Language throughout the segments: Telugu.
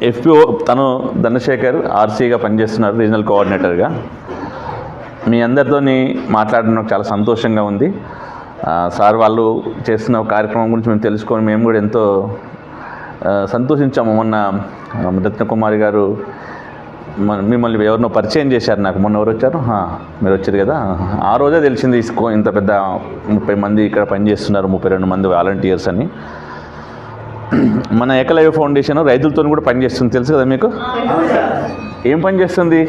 ఎఫ్పిఓ తను ధనశేఖర్ ఆర్సీగా పనిచేస్తున్నారు, రీజనల్ కోఆర్డినేటర్గా. మీ అందరితో మాట్లాడడం నాకు చాలా సంతోషంగా ఉంది. సార్ వాళ్ళు చేస్తున్న కార్యక్రమం గురించి మేము తెలుసుకొని మేము కూడా ఎంతో సంతోషించాము. మొన్న రత్నకుమారి గారు మిమ్మల్ని ఎవరినో పరిచయం చేశారు నాకు. మొన్న ఎవరు వచ్చారు? మీరు వచ్చారు కదా. ఆ రోజే తెలిసింది ఇంత పెద్ద 30 మంది ఇక్కడ పనిచేస్తున్నారు, 32 మంది వాలంటీర్స్ అని. మన ఏకలవ్య ఫౌండేషన్ రైతులతో కూడా పనిచేస్తుంది, తెలుసు కదా మీకు. ఏం పని చేస్తుంది?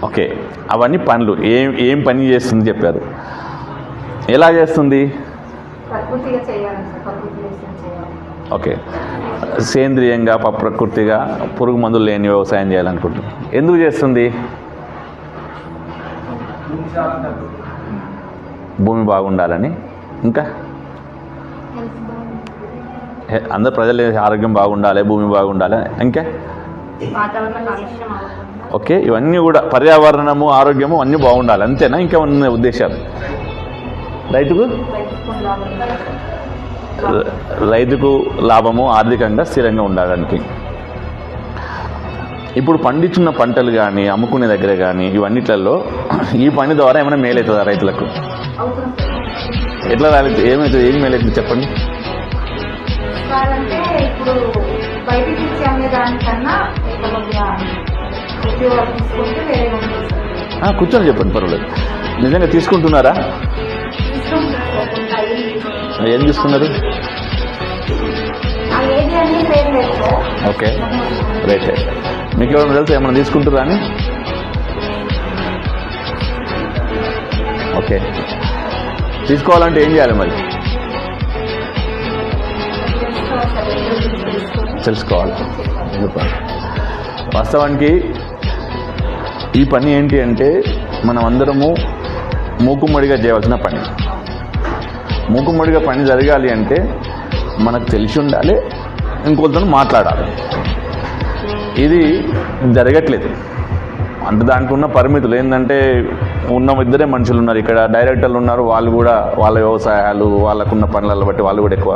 ఓకే, అవన్నీ పనులు ఏం పని చేస్తుంది చెప్పారు. ఎలా చేస్తుంది? ఓకే, సేంద్రియంగా ప్రకృతిగా పురుగు మందులు లేని వ్యవసాయం చేయాలనుకుంటుంది. ఎందుకు చేస్తుంది? భూమి బాగుండాలని, ఇంకా అందరు ప్రజల ఆరోగ్యం బాగుండాలి, భూమి బాగుండాలి, ఇంకా ఓకే, ఇవన్నీ కూడా పర్యావరణము ఆరోగ్యము అన్నీ బాగుండాలి, అంతేనా? ఇంకా ఉన్న ఉద్దేశాలు? రైతుకు లాభము ఆర్థికంగా స్థిరంగా ఉండడానికి. ఇప్పుడు పండించిన పంటలు కానీ అమ్ముకునే దగ్గర కానీ ఇవన్నిట్లలో ఈ పని ద్వారా ఏమైనా మేలవుతుందా రైతులకు? ఎట్లా రాలేదు? ఏమవుతుంది? ఏం మేలవుతుంది చెప్పండి. కూర్చొని చెప్పండి, పర్వాలేదు. నిజంగా తీసుకుంటున్నారా? ఏం తీసుకున్నారు? Okay, right. మీకు ఎవరైనా తెలుసు ఏమైనా తీసుకుంటారా అని? ఓకే, తీసుకోవాలంటే ఏం చేయాలి మరి? తెలుసుకోవాలి. వాస్తవానికి ఈ పని ఏంటి అంటే మనం అందరము మూకుమ్మడిగా చేయవలసిన పని. మూకుమ్మడిగా పని జరగాలి అంటే మనకు తెలిసి ఉండాలి, ఇంకొకరితో మాట్లాడాలి. ఇది జరగట్లేదు. అంటే దానికి ఉన్న పరిమితులు ఏంటంటే ఉన్న ఇద్దరే మనుషులు ఉన్నారు ఇక్కడ, డైరెక్టర్లు ఉన్నారు. వాళ్ళు కూడా వాళ్ళ వ్యవసాయాలు వాళ్ళకున్న పనులను బట్టి వాళ్ళు కూడా ఎక్కువ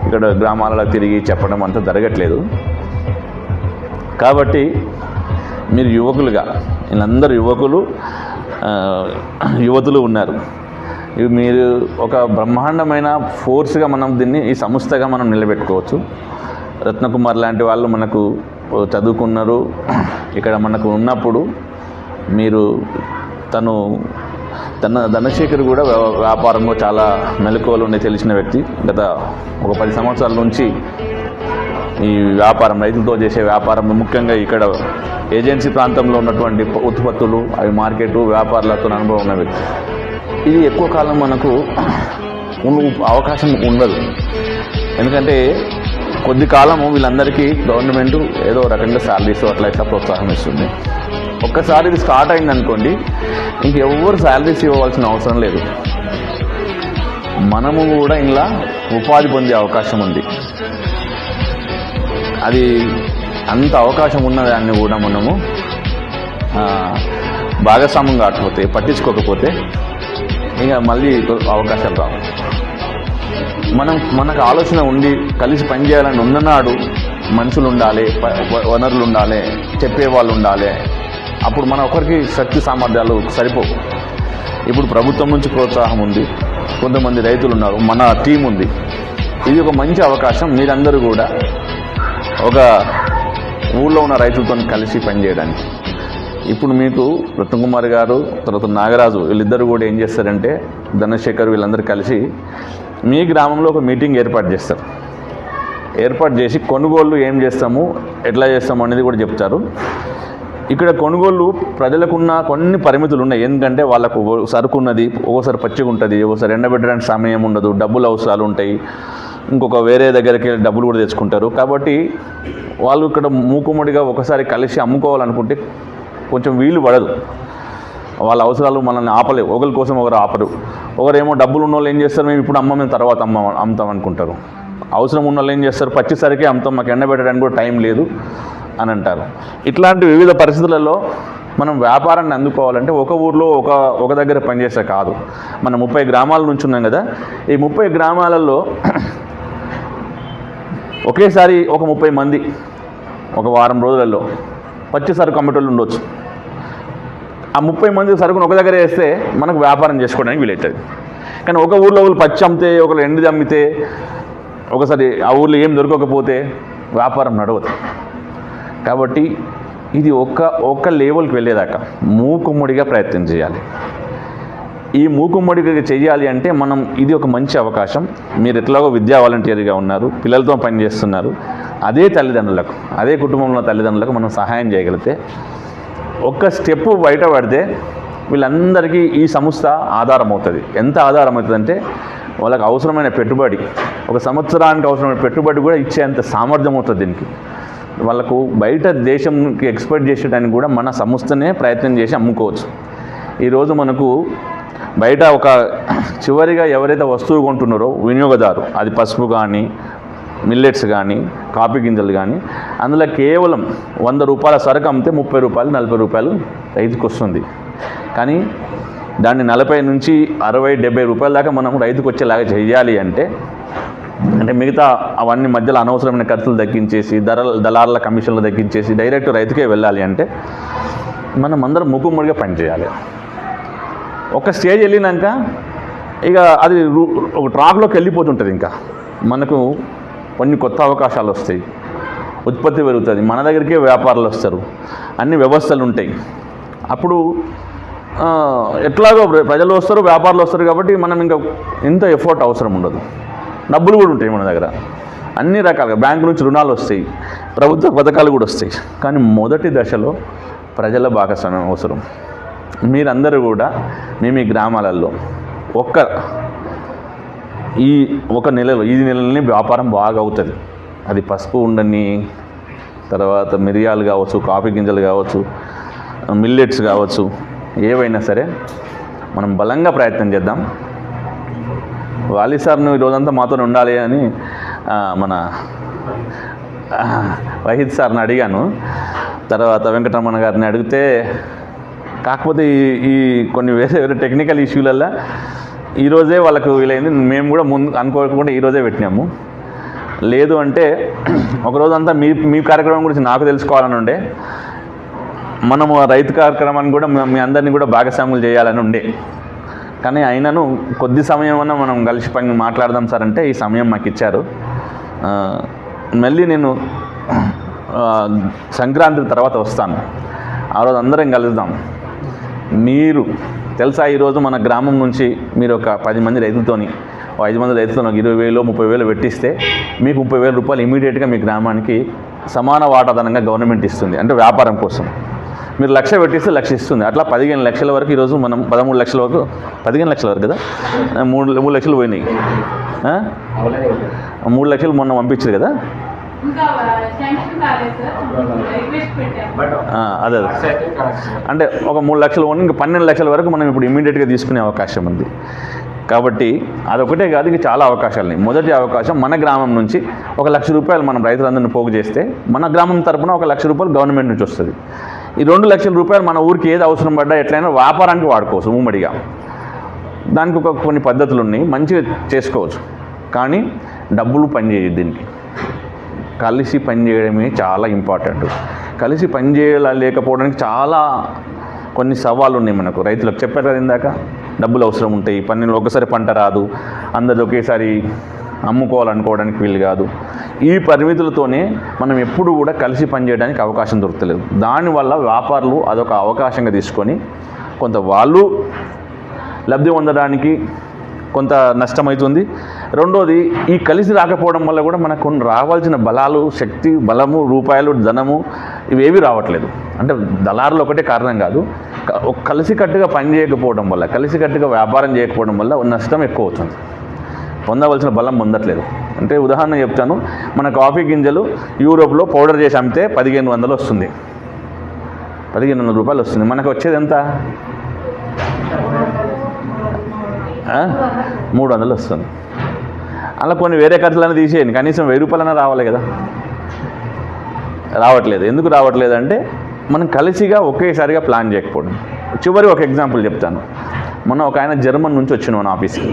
ఇక్కడ గ్రామాలలో తిరిగి చెప్పడం అంతా జరగట్లేదు. కాబట్టి మీరు యువకులుగా, వీళ్ళందరూ యువతులు ఉన్నారు. మీరు ఒక బ్రహ్మాండమైన ఫోర్స్గా మనం దీన్ని ఈ సంస్థగా మనం నిలబెట్టుకోవచ్చు. రత్నకుమార్ లాంటి వాళ్ళు మనకు చదువుకున్నారు, ఇక్కడ మనకు ఉన్నప్పుడు మీరు ధనశేఖర్ కూడా వ్యాపారంలో చాలా మెలకువలు ఉండే తెలిసిన వ్యక్తి. గత ఒక 10 సంవత్సరాల నుంచి ఈ వ్యాపారం, రైతులతో చేసే వ్యాపారం, ముఖ్యంగా ఇక్కడ ఏజెన్సీ ప్రాంతంలో ఉన్నటువంటి ఉత్పత్తులు అవి మార్కెట్ వ్యాపారాలతో అనుభవం ఉన్న వ్యక్తి. ఇది ఎక్కువ కాలం మనకు అవకాశం ఉండదు. ఎందుకంటే కొద్ది కాలము వీళ్ళందరికీ గవర్నమెంట్ ఏదో రకంగా శాలరీస్ అట్లా ఇట్లా ప్రోత్సాహం ఇస్తుంది. ఒక్కసారి ఇది స్టార్ట్ అయిందనుకోండి, ఇంకెవ్వరు శాలరీస్ ఇవ్వవలసిన అవసరం లేదు. మనము కూడా ఇలా ఉపాధి పొందే అవకాశం ఉంది. అది అంత అవకాశం ఉన్నదాన్ని కూడా మనము భాగస్వామ్యం కాకపోతే, పట్టించుకోకపోతే ఇక మళ్ళీ అవకాశాలు రావు. మనకు ఆలోచన ఉండి కలిసి పనిచేయాలని ఉన్ననాడు మనుషులు ఉండాలి, వనరులు ఉండాలి, చెప్పేవాళ్ళు ఉండాలి. అప్పుడు మన ఒకరికి శక్తి సామర్థ్యాలు సరిపోవు. ఇప్పుడు ప్రభుత్వం నుంచి ప్రోత్సాహం ఉంది, కొంతమంది రైతులు ఉన్నారు, మన టీం ఉంది. ఇది ఒక మంచి అవకాశం. మీరందరూ కూడా ఒక ఊళ్ళో ఉన్న రైతులతో కలిసి పనిచేయడానికి. ఇప్పుడు మీకు రత్నకుమార్ గారు, తర్వాత నాగరాజు, వీళ్ళిద్దరూ కూడా ఏం చేస్తారంటే ధనశేఖర్ వీళ్ళందరూ కలిసి మీ గ్రామంలో ఒక మీటింగ్ ఏర్పాటు చేస్తారు. ఏర్పాటు చేసి కొనుగోళ్ళు ఏం చేస్తాము, ఎట్లా చేస్తాము అనేది కూడా చెప్తారు. ఇక్కడ కొనుగోళ్ళు ప్రజలకున్న కొన్ని పరిమితులు ఉన్నాయి. ఎందుకంటే వాళ్ళకు సరుకు ఉన్నది, ఒక్కోసారి పచ్చిగా ఉంటుంది, ఒక్కోసారి ఎండబెట్టడానికి సమయం ఉండదు, డబ్బులు అవసరాలు ఉంటాయి, ఇంకొక వేరే దగ్గరికి వెళ్ళి డబ్బులు కూడా తెచ్చుకుంటారు. కాబట్టి వాళ్ళు ఇక్కడ మూకుమ్మడిగా ఒకసారి కలిసి అమ్ముకోవాలనుకుంటే కొంచెం వీలు పడదు. వాళ్ళ అవసరాలు మనల్ని ఆపలేవు. ఒకరి కోసం ఒకరు ఆపరు. ఒకరేమో డబ్బులు ఉన్న వాళ్ళు ఏం చేస్తారు, మేము ఇప్పుడు మేము తర్వాత అమ్ముతాం అనుకుంటారు. అవసరం ఉన్న వాళ్ళు ఏం చేస్తారు, పచ్చిసరికే అమ్ముతాం, మాకు ఎండబెట్టడానికి కూడా టైం లేదు అని అంటారు. ఇట్లాంటి వివిధ పరిస్థితులలో మనం వ్యాపారాన్ని అందుకోవాలంటే ఒక ఊర్లో ఒక దగ్గర పనిచేస్తే కాదు. మనం 30 గ్రామాల నుంచి ఉన్నాం కదా, ఈ 30 గ్రామాలలో ఒకేసారి ఒక 30 మంది ఒక వారం రోజులలో పచ్చి సరుకు అమ్మేటోళ్ళు ఉండొచ్చు. ఆ 30 మంది సరుకును ఒక దగ్గర వేస్తే మనకు వ్యాపారం చేసుకోవడానికి వీలవుతుంది. కానీ ఒక ఊర్లో ఒకరు పచ్చి అమ్మితే, ఒకరు ఎండిది అమ్మితే, ఒకసారి ఆ ఊర్లో ఏం దొరకకపోతే వ్యాపారం నడవదు. కాబట్టి ఇది ఒక్క లెవెల్కి వెళ్ళేదాకా మూకుమ్మడిగా ప్రయత్నం చేయాలి. ఈ మూకుమ్మడిగా చేయాలి అంటే ఇది ఒక మంచి అవకాశం. మీరు ఎట్లాగో విద్యా వాలంటీర్గా ఉన్నారు, పిల్లలతో పనిచేస్తున్నారు. అదే తల్లిదండ్రులకు, అదే కుటుంబంలో తల్లిదండ్రులకు మనం సహాయం చేయగలిగితే, ఒక్క స్టెప్ బయట పడితే వీళ్ళందరికీ ఈ సంస్థ ఆధారం అవుతుంది. ఎంత ఆధారం అవుతుందంటే వాళ్ళకి అవసరమైన పెట్టుబడి, ఒక సంవత్సరానికి అవసరమైన పెట్టుబడి కూడా ఇచ్చేంత సామర్థ్యం అవుతుంది దీనికి. వాళ్ళకు బయట దేశంకి ఎక్స్పోర్ట్ చేసేయడానికి కూడా మన సంస్థనే ప్రయత్నం చేసి అమ్ముకోవచ్చు. ఈరోజు మనకు బయట చివరిగా ఎవరైతే వస్తువు కొంటున్నారో వినియోగదారు, అది పసుపు కానీ, మిల్లెట్స్ కానీ, కాఫీ గింజలు కానీ, అందులో కేవలం 100 రూపాయల సరుకు అమ్మితే 30 రూపాయలు 40 రూపాయలు రైతుకు వస్తుంది. కానీ దాన్ని 40 నుంచి 60, 70 రూపాయల దాకా మనం రైతుకు వచ్చేలాగా చేయాలి అంటే మిగతా అవన్నీ మధ్యలో అనవసరమైన ఖర్చులు తగ్గించేసి, దళారుల కమిషన్లు తగ్గించేసి డైరెక్ట్ రైతుకే వెళ్ళాలి అంటే మనం అందరం మూకుమ్మడిగా పనిచేయాలి. ఒక స్టేజ్ వెళ్ళినాక ఇక అది ఒక ట్రాక్లోకి వెళ్ళిపోతుంటుంది. ఇంకా మనకు కొన్ని కొత్త అవకాశాలు వస్తాయి, ఉత్పత్తి పెరుగుతుంది, మన దగ్గరికే వ్యాపారులు వస్తారు, అన్ని వ్యవస్థలు ఉంటాయి. అప్పుడు ఎట్లాగో ప్రజలు వస్తారు, వ్యాపారులు వస్తారు. కాబట్టి మనం ఇంకా ఇంత ఎఫర్ట్ అవసరం ఉండదు. డబ్బులు కూడా ఉంటాయి మన దగ్గర, అన్ని రకాలుగా బ్యాంకు నుంచి రుణాలు వస్తాయి, ప్రభుత్వ పథకాలు కూడా వస్తాయి. కానీ మొదటి దశలో ప్రజల భాగస్వామ్యం అవసరం. మీరందరూ కూడా మీ గ్రామాలలో ఈ నెలలోనే వ్యాపారం బాగా అవుతుంది. అది పసుపు ఉండని, తర్వాత మిరియాలు కావచ్చు, కాఫీ గింజలు కావచ్చు, మిల్లెట్స్ కావచ్చు, ఏవైనా సరే మనం బలంగా ప్రయత్నం చేద్దాం. వాలి సార్ను ఈరోజంతా మాతో ఉండాలి అని మన వహీద్ సార్ని అడిగాను. తర్వాత వెంకటరమణ గారిని అడిగితే, కాకపోతే ఈ కొన్ని వేరే టెక్నికల్ ఇష్యూలల్లో ఈరోజే వాళ్ళకు వీలైంది. మేము కూడా ముందు అనుకోకుండా ఈరోజే పెట్టినాము. లేదు అంటే ఒకరోజంతా మీ కార్యక్రమం గురించి నాకు తెలుసుకోవాలని ఉండే, మనము రైతు కార్యక్రమాన్ని కూడా మీ అందరినీ కూడా భాగస్వాములు చేయాలని ఉండే. కానీ అయినను కొద్ది సమయం అన్నా మనం కలిసి మాట్లాడదాం సార్ అంటే ఈ సమయం మాకు ఇచ్చారు. మళ్ళీ నేను సంక్రాంతి తర్వాత వస్తాను, ఆ రోజు అందరం కలుద్దాం. మీరు తెలుసా, ఈరోజు మన గ్రామం నుంచి మీరు ఒక 10 మంది రైతులతోని, 5 మంది రైతులతో 20,000 30,000 పెట్టిస్తే మీకు 30,000 రూపాయలు ఇమీడియట్గా మీ గ్రామానికి సమాన వాటాదనంగా గవర్నమెంట్ ఇస్తుంది. అంటే వ్యాపారం కోసం మీరు 1,00,000 పెట్టిస్తే 1,00,000 ఇస్తుంది. అట్లా 15 లక్షల వరకు ఈరోజు మనం 13 లక్షల వరకు, 15 లక్షల వరకు కదా, 3 లక్షలు పోయినాయి. 3 లక్షలు మొన్న పంపించారు కదా. అదే అంటే ఒక 3 లక్షలు పోనీ, ఇంకా 12 లక్షల వరకు మనం ఇప్పుడు ఇమీడియట్గా తీసుకునే అవకాశం ఉంది. కాబట్టి అదొకటే కాదు, ఇంకా చాలా అవకాశాలు ఉన్నాయి. మొదటి అవకాశం, మన గ్రామం నుంచి 1,00,000 రూపాయలు మనం రైతులందరినీ పోగు చేస్తే మన గ్రామం తరపున 1,00,000 రూపాయలు గవర్నమెంట్ నుంచి వస్తుంది. ఈ 2 లక్షల రూపాయలు మన ఊరికి ఏది అవసరం పడ్డా ఎట్లయినా వ్యాపారానికి వాడుకోవచ్చు ఉమ్మడిగా. దానికి కొన్ని పద్ధతులు ఉన్నాయి, మంచిగా చేసుకోవచ్చు. కానీ డబ్బులు పనిచేయదు. దీనికి కలిసి పనిచేయడమే చాలా ఇంపార్టెంట్. కలిసి పనిచేయలేకపోవడానికి చాలా కొన్ని సవాళ్ళు ఉన్నాయి మనకు. రైతులకు చెప్పారు కదా ఇందాక, డబ్బులు అవసరం ఉంటాయి, పన్నెండు ఒకసారి పంట రాదు, అందరిది ఒకేసారి అమ్ముకోవాలనుకోవడానికి వీలు కాదు. ఈ పరిమితులతోనే మనం ఎప్పుడు కూడా కలిసి పనిచేయడానికి అవకాశం దొరకలేదు. దానివల్ల వ్యాపారులు అదొక అవకాశంగా తీసుకొని కొంత వాళ్ళు లబ్ధి పొందడానికి కొంత నష్టమవుతుంది. రెండోది, ఈ కలిసి రాకపోవడం వల్ల కూడా మనకు కొన్ని రావాల్సిన బలాలు, శక్తి, బలము, రూపాయలు, ధనము ఇవేవి రావట్లేదు. అంటే దళారులు ఒకటే కారణం కాదు, కలిసికట్టుగా పని చేయకపోవడం వల్ల, కలిసికట్టుగా వ్యాపారం చేయకపోవడం వల్ల నష్టం ఎక్కువ అవుతుంది. పొందవలసిన బలం పొందట్లేదు. అంటే ఉదాహరణ చెప్తాను, మన కాఫీ గింజలు యూరోప్లో పౌడర్ చేసి అమ్మితే 1,500 వస్తుంది, 1,500 రూపాయలు వస్తుంది. మనకు వచ్చేది ఎంత? 300 వస్తుంది. అలా కొన్ని వేరే ఖర్చులను తీసేయండి, కనీసం 1,000 రూపాయలైనా రావాలి కదా. రావట్లేదు. ఎందుకు రావట్లేదు అంటే మనం కలిసిగా ఒకేసారిగా ప్లాన్ చేయకపోవడం. చివరి ఒక ఎగ్జాంపుల్ చెప్తాను. మొన్న ఒక ఆయన జర్మన్ నుంచి వచ్చిన మన ఆఫీస్కి,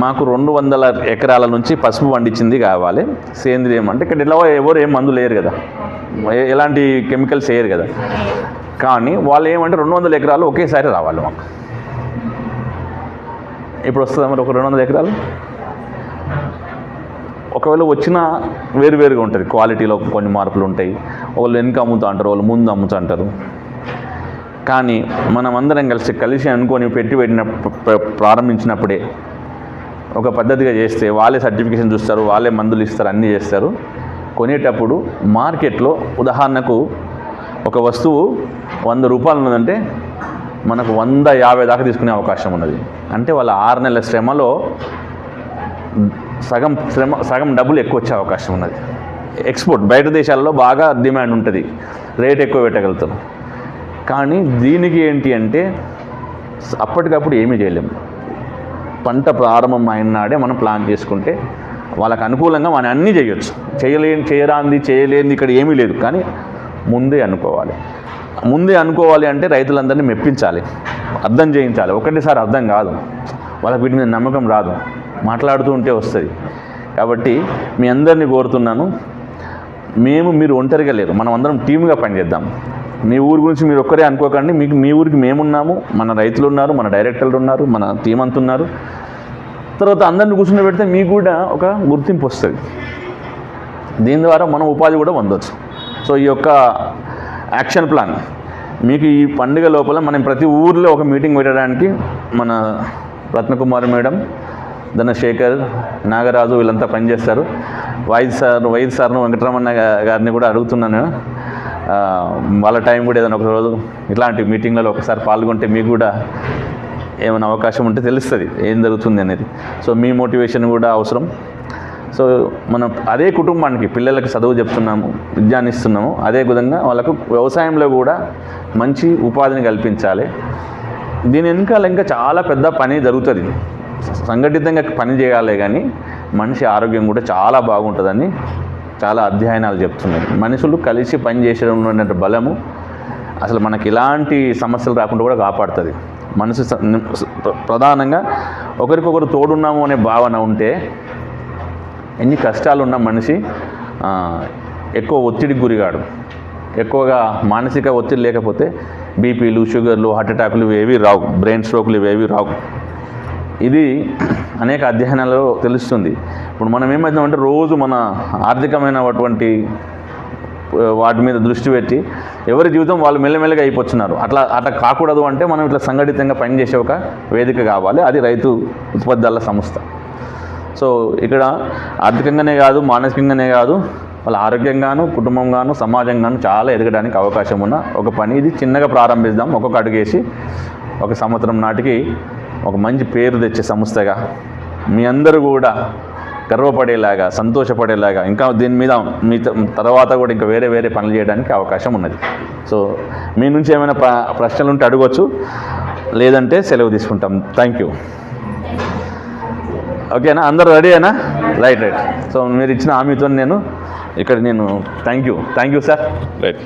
మాకు 200 ఎకరాల నుంచి పసుపు పండించింది కావాలి, సేంద్రియం. అంటే ఇక్కడ ఇలా ఎవరు ఏం మందులు వేయరు కదా, ఎలాంటి కెమికల్స్ వేయరు కదా. కానీ వాళ్ళు ఏమంటే 200 ఎకరాలు ఒకేసారి రావాలి మాకు. ఇప్పుడు వస్తుందా మరి ఒక 200 ఎకరాలు? ఒకవేళ వచ్చినా వేరువేరుగా ఉంటుంది, క్వాలిటీలో కొన్ని మార్పులు ఉంటాయి. వాళ్ళు వెనక అమ్ముతూ అంటారు, వాళ్ళు ముందు అమ్ముతూ అంటారు. కానీ మనం అందరం కలిసి అనుకొని పెట్టిన ప్రారంభించినప్పుడే ఒక పద్ధతిగా చేస్తే వాళ్ళే సర్టిఫికేషన్ చూస్తారు, వాళ్ళే మందులు ఇస్తారు, అన్నీ చేస్తారు. కొనేటప్పుడు మార్కెట్లో ఉదాహరణకు ఒక వస్తువు 100 రూపాయలు ఉన్నదంటే మనకు 150 దాకా తీసుకునే అవకాశం ఉన్నది. అంటే వాళ్ళ 6 నెలల శ్రమలో సగం డబ్బులు ఎక్కువ వచ్చే అవకాశం ఉన్నది. ఎక్స్పోర్ట్ బయట దేశాల్లో బాగా డిమాండ్ ఉంటుంది, రేట్ ఎక్కువ పెట్టగలుగుతారు. కానీ దీనికి ఏంటి అంటే అప్పటికప్పుడు ఏమీ చేయలేము. పంట ప్రారంభం అయిన నాడే మనం ప్లాన్ చేసుకుంటే వాళ్ళకు అనుకూలంగా మనం అన్నీ చేయొచ్చు. చేయలేనిది ఇక్కడ ఏమీ లేదు. కానీ ముందే అనుకోవాలి అంటే రైతులందరినీ మెప్పించాలి, అర్థం చేయించాలి. ఒకటేసారి అర్థం కాదు, వాళ్ళకి వీటి మీద నమ్మకం రాదు, మాట్లాడుతూ ఉంటే వస్తుంది. కాబట్టి మీ అందరినీ కోరుతున్నాను, మీరు ఒంటరిగా లేరు, మనం అందరం టీమ్గా పనిచేద్దాం. మీ ఊరి గురించి మీరు ఒక్కరే అనుకోకండి, మీ ఊరికి మేమున్నాము, మన రైతులు ఉన్నారు, మన డైరెక్టర్లు ఉన్నారు, మన టీం అంతా ఉన్నారు. తర్వాత అందరిని కూర్చుని పెడితే మీకు కూడా ఒక గుర్తింపు వస్తుంది. దీని ద్వారా మనం ఉపాధి కూడా పొందవచ్చు. సో ఈ యొక్క యాక్షన్ ప్లాన్ మీకు ఈ పండుగ లోపల మనం ప్రతి ఊర్లో ఒక మీటింగ్ పెట్టడానికి మన రత్నకుమారి మేడం, ధనశేఖర్, నాగరాజు వీళ్ళంతా పనిచేస్తారు. వైద్య సార్ను వెంకటరమణ గారిని కూడా అడుగుతున్నాను, వాళ్ళ టైం కూడా ఏదైనా ఒక రోజు ఇట్లాంటి మీటింగ్లలో ఒకసారి పాల్గొంటే మీకు కూడా ఏమైనా అవకాశం ఉంటే తెలుస్తుంది ఏం జరుగుతుంది అనేది. సో మీ మోటివేషన్ కూడా అవసరం. సో మనం అదే కుటుంబానికి పిల్లలకి చదువు చెప్తున్నాము, విద్యాన్ని ఇస్తున్నాము, అదే విధంగా వాళ్ళకు వ్యవసాయంలో కూడా మంచి ఉపాధిని కల్పించాలి. దీని వెనకాల ఇంకా చాలా పెద్ద పని జరుగుతుంది. సంఘటితంగా పని చేయాలి, కానీ మనిషి ఆరోగ్యం కూడా చాలా బాగుంటుందని చాలా అధ్యయనాలు చెప్తున్నాయి. మనుషులు కలిసి పని చేసడం ఉన్నటువంటి బలము అసలు మనకి ఇలాంటి సమస్యలు రాకుండా కూడా కాపాడుతుంది. మనసు ప్రధానంగా ఒకరికొకరు తోడున్నాము అనే భావన ఉంటే ఎన్ని కష్టాలున్న మనిషి ఎక్కువ ఒత్తిడికి గురిగాడు. ఎక్కువగా మానసిక ఒత్తిడి లేకపోతే బీపీలు, షుగర్లు, హార్ట్ అటాకులు ఇవేవి రావు, బ్రెయిన్ స్ట్రోక్లు ఇవేవి రావు. ఇది అనేక అధ్యయనాలలో తెలుస్తుంది. ఇప్పుడు మనం ఏమవుతామంటే రోజు మన ఆర్థికమైనటువంటి వాటి మీద దృష్టి పెట్టి ఎవరి జీవితం వాళ్ళు మెల్లమెల్లగా అయిపోతున్నారు. అట్లా కాకూడదు అంటే మనం ఇట్లా సంఘటితంగా పనిచేసే ఒక వేదిక కావాలి. అది రైతు ఉత్పత్తుల సంస్థ. సో ఇక్కడ ఆర్థికంగానే కాదు, మానసికంగానే కాదు, వాళ్ళ ఆరోగ్యంగాను, కుటుంబంగాను, సమాజంగాను చాలా ఎదగడానికి అవకాశం ఉన్న ఒక పని. ఇది చిన్నగా ప్రారంభిద్దాం, ఒక్కొక్క అడుగేసి 1 సంవత్సరం నాటికి ఒక మంచి పేరు తెచ్చే సంస్థగా మీ అందరూ కూడా గర్వపడేలాగా, సంతోషపడేలాగా, ఇంకా దీని మీద మీ తర్వాత కూడా ఇంకా వేరే పనులు చేయడానికి అవకాశం ఉన్నది. సో మీ నుంచి ఏమైనా ప్రశ్నలు ఉంటే అడగవచ్చు, లేదంటే సెలవు తీసుకుంటాం. Thank you. ఓకేనా, అందరూ రెడీ అయినా? రైట్. సో మీరు ఇచ్చిన హామీతో నేను థ్యాంక్ యూ సార్. రైట్.